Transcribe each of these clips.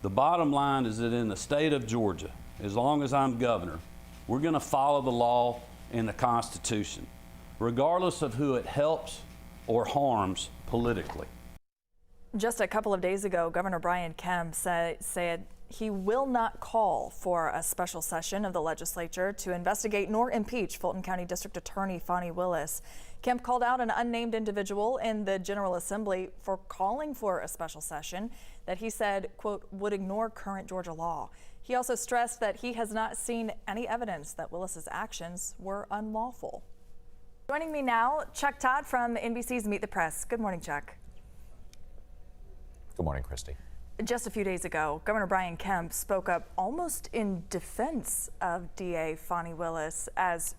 The bottom line is that in the state of Georgia, as long as I'm governor, we're going to follow the law and the Constitution, regardless of who it helps or harms politically. Just a couple of days ago, Governor Kemp said he will not call for a special session of the legislature to investigate nor impeach Fulton County District Attorney Fani Willis. Kemp called out an unnamed individual in the General Assembly for calling for a special session that he said, quote, would ignore current Georgia law. He also stressed that he has not seen any evidence that Willis's actions were unlawful. Joining me now, Todd from NBC's Meet the Press. Good morning, Chuck. Good morning, Christy. Just a few days ago, Governor Kemp spoke up almost in defense of DA Fani Willis as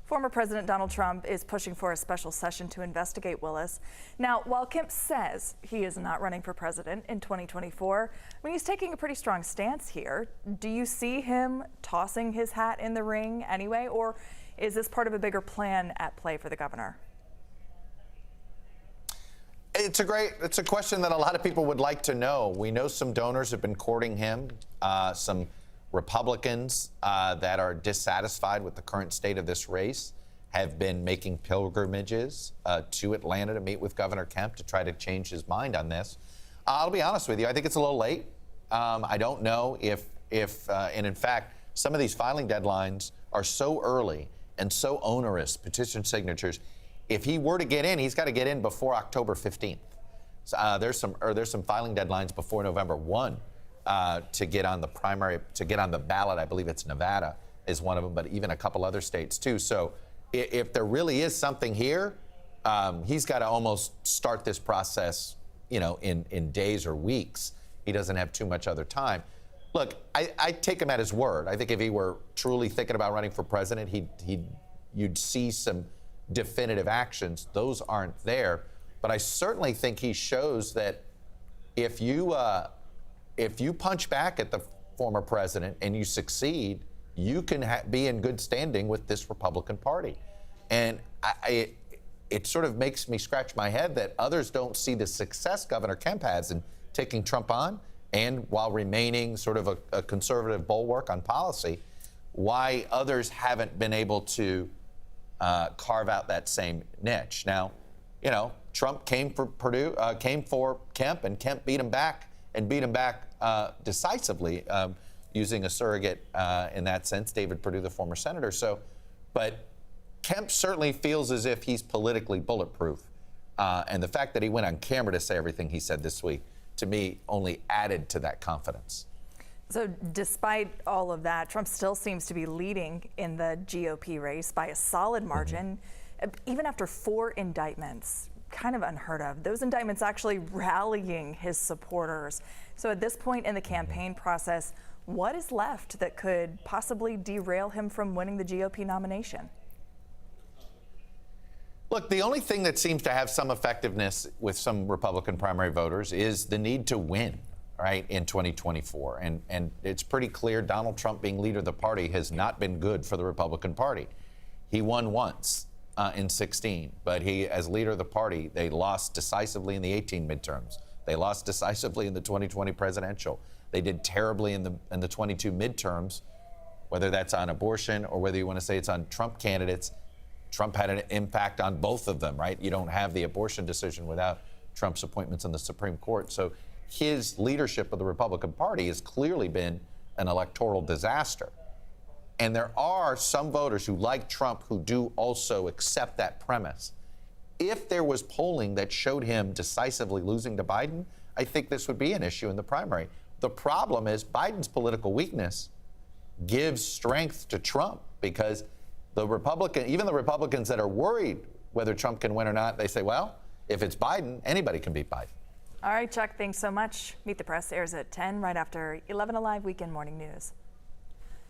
former President Donald Trump is pushing for a special session to investigate Willis. Now, while Kemp says he is not running for president in 2024, he's taking a pretty strong stance here. Do you see him tossing his hat in the ring anyway, or is this part of a bigger plan at play for the governor? It's a question that a lot of people would like to know. We know some donors have been courting him, some Republicans that are dissatisfied with the current state of this race have been making pilgrimages to Atlanta to meet with Governor Kemp to try to change his mind on this. I'll be honest with you, I think it's a little late. I don't know if and in fact, some of these filing deadlines are so early and so onerous, petition signatures. If he were to get in, he's got to get in before October 15th. So, there's some filing deadlines before November 1 to get on the primary, to get on the ballot. I believe it's Nevada is one of them, but even a couple other states too. So if there really is something here, he's got to almost start this process, in days or weeks. He doesn't have too much other time. Look, I take him at his word. I think if he were truly thinking about running for president, you'd see some definitive actions. Those aren't there. But I certainly think he shows that if you punch back at the former president and you succeed, you can be in good standing with this Republican Party. And it sort of makes me scratch my head that others don't see the success Governor Kemp has in taking Trump on and while remaining sort of a conservative bulwark on policy, why others haven't been able to carve out that same niche. Now, Trump came for Kemp, and Kemp beat him back decisively, using a surrogate in that sense, David Perdue, the former senator. But Kemp certainly feels as if he's politically bulletproof. And the fact that he went on camera to say everything he said this week, to me, only added to that confidence. So despite all of that, Trump still seems to be leading in the GOP race by a solid margin, even after 4 indictments. Kind of unheard of. Those indictments actually rallying his supporters. So at this point in the campaign process, what is left that could possibly derail him from winning the GOP nomination? Look, the only thing that seems to have some effectiveness with some Republican primary voters is the need to win, right, in 2024. And it's pretty clear Donald Trump being leader of the party has not been good for the Republican Party. He won once in 16, but he, as leader of the party, they lost decisively in the 18 midterms. They lost decisively in the 2020 presidential. They did terribly in the 22 midterms, whether that's on abortion or whether you want to say it's on Trump candidates. Trump had an impact on both of them, right? You don't have the abortion decision without Trump's appointments in the Supreme Court. So his leadership of the Republican Party has clearly been an electoral disaster. And there are some voters who like Trump who do also accept that premise. If there was polling that showed him decisively losing to Biden, I think this would be an issue in the primary. The problem is Biden's political weakness gives strength to Trump because even the Republicans that are worried whether Trump can win or not, they say, well, if it's Biden, anybody can beat Biden. All right, Chuck, thanks so much. Meet the Press airs at 10 right after 11 Alive Weekend Morning News.